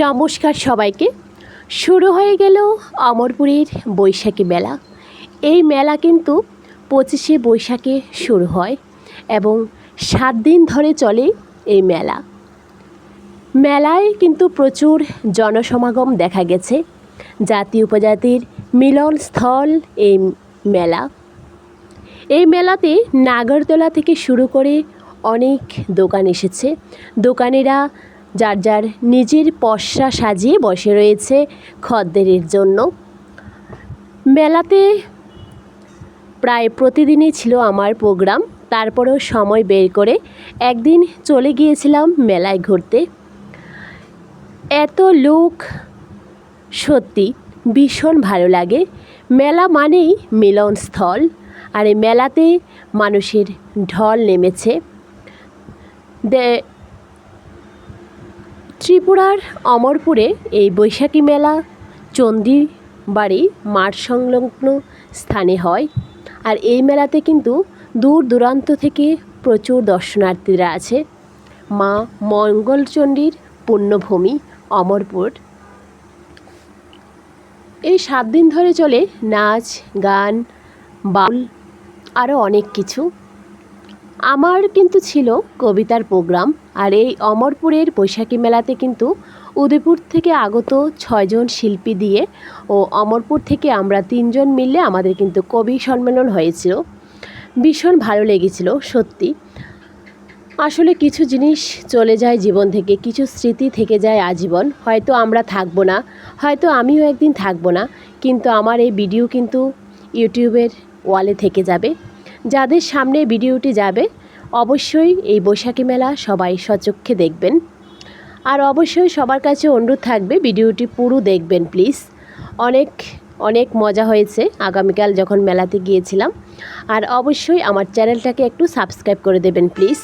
নমস্কার সবাইকে। শুরু হয়ে গেল অমরপুরের বৈশাখী মেলা। এই মেলা কিন্তু 25শে বৈশাখে শুরু হয় এবং 7 দিন ধরে চলে এই মেলা। মেলায় কিন্তু প্রচুর জনসমাগম দেখা গেছে। জাতি উপজাতির মিলনস্থল এই মেলা। এই মেলাতে নাগরদোলা থেকে শুরু করে অনেক দোকান এসেছে। দোকানিরা যার যার নিজের পসরা সাজিয়ে বসে রয়েছে খদ্দেরের জন্য। মেলাতে প্রায় প্রতিদিনই ছিল আমার প্রোগ্রাম, তারপরেও সময় বের করে একদিন চলে গিয়েছিলাম মেলায় ঘুরতে। এত লোক, সত্যি ভীষণ ভালো লাগে। মেলা মানেই মিলনস্থল, আর এই মেলাতে মানুষের ঢল নেমেছে। ত্রিপুরার অমরপুরে এই বৈশাখী মেলা চণ্ডীবাড়ি মাঠ সংলগ্ন স্থানে হয়। আর এই মেলাতে কিন্তু দূর দূরান্ত থেকে প্রচুর দর্শনার্থীরা আছে। মা মঙ্গলচণ্ডীর পুণ্যভূমি অমরপুর। এই 7 দিন ধরে চলে নাচ, গান, বাউল, আরও অনেক কিছু। আমার কিন্তু ছিল কবিতার প্রোগ্রাম। আর এই অমরপুরের বৈশাখী মেলাতে কিন্তু উদয়পুর থেকে আগত 6 জন শিল্পী দিয়ে ও অমরপুর থেকে আমরা 3 জন মিলে আমাদের কিন্তু কবি সম্মেলন হয়েছিল। ভীষণ ভালো লেগেছিল সত্যি। আসলে কিছু জিনিস চলে যায় জীবন থেকে, কিছু স্মৃতি থেকে যায় আজীবন। হয়তো আমরা থাকবো না, হয়তো আমিও একদিন থাকবো না, কিন্তু আমার এই ভিডিও কিন্তু ইউটিউবের ওয়ালে থেকে যাবে। যাদের সামনে ভিডিওটি যাবে অবশ্যই এই বৈশাখী মেলা সবাই সচক্ষে দেখবেন। আর অবশ্যই সবার কাছে অনুরোধ থাকবে ভিডিওটি পুরো দেখবেন প্লিজ। অনেক অনেক মজা হয়েছে আগামীকাল যখন মেলাতে গিয়েছিলাম। আর অবশ্যই আমার চ্যানেলটাকে একটু সাবস্ক্রাইব করে দেবেন প্লিজ।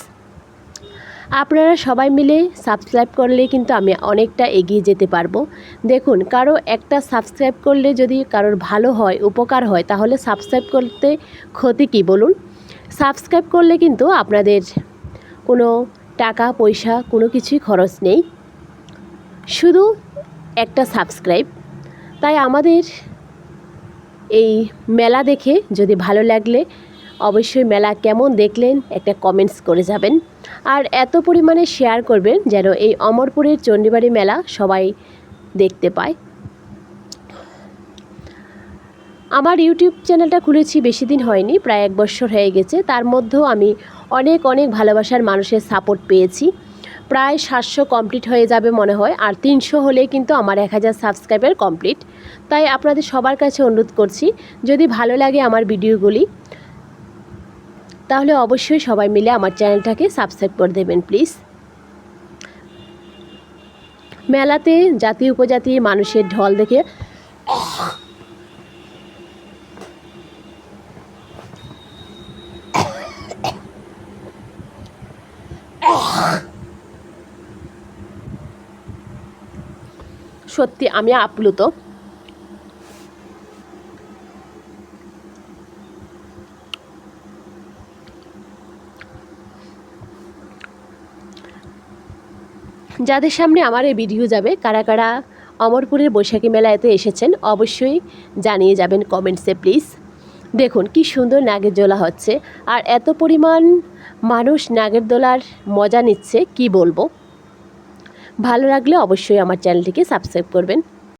আপনারা সবাই মিলে সাবস্ক্রাইব করলে কিন্তু আমি অনেকটা এগিয়ে যেতে পারবো। দেখুন, কারো একটা সাবস্ক্রাইব করলে যদি কারোর ভালো হয়, উপকার হয়, তাহলে সাবস্ক্রাইব করতে ক্ষতি কী বলুন? সাবস্ক্রাইব করলে কিন্তু আপনাদের কোনো টাকা পয়সা কোনো কিছুই খরচ নেই, শুধু একটা সাবস্ক্রাইব। তাই আমাদের এই মেলা দেখে যদি ভালো লাগলে অবশ্যই মেলা কেমন দেখলেন একটা কমেন্টস করে যাবেন। আর এত পরিমাণে শেয়ার করবেন যেন এই অমরপুরের চণ্ডীবাড়ি মেলা সবাই দেখতে পায়। আমার ইউটিউব চ্যানেলটা খুলেছি বেশি দিন হয়নি, প্রায় 1 বছর হয়ে গেছে। তার মধ্যেও আমি অনেক ভালোবাসার মানুষের সাপোর্ট পেয়েছি। প্রায় 700 কমপ্লিট হয়ে যাবে মনে হয়, আর 300 হলেই কিন্তু আমার 1000 সাবস্ক্রাইবার কমপ্লিট। তাই আপনাদের সবার কাছে অনুরোধ করছি, যদি ভালো লাগে আমার ভিডিওগুলি তাহলে অবশ্যই সবাই মিলে আমার চ্যানেলটাকে সাবস্ক্রাইব করে দেবেন প্লিজ। মেলাতে জাতি উপজাতি মানুষের ঢল দেখে সত্যি আমি আপ্লুত। যাদের সামনে আমার এই ভিডিও যাবে, কারা কারা অমরপুরের বৈশাখী মেলাতে এসেছেন অবশ্যই জানিয়ে যাবেন কমেন্টসে প্লিজ। দেখুন কি সুন্দর নাগের দোলা হচ্ছে, আর এত পরিমাণ মানুষ নাগের দোলার মজা নিচ্ছে কি বলবো। ভালো লাগলে অবশ্যই আমার চ্যানেলটিকে সাবস্ক্রাইব করবেন।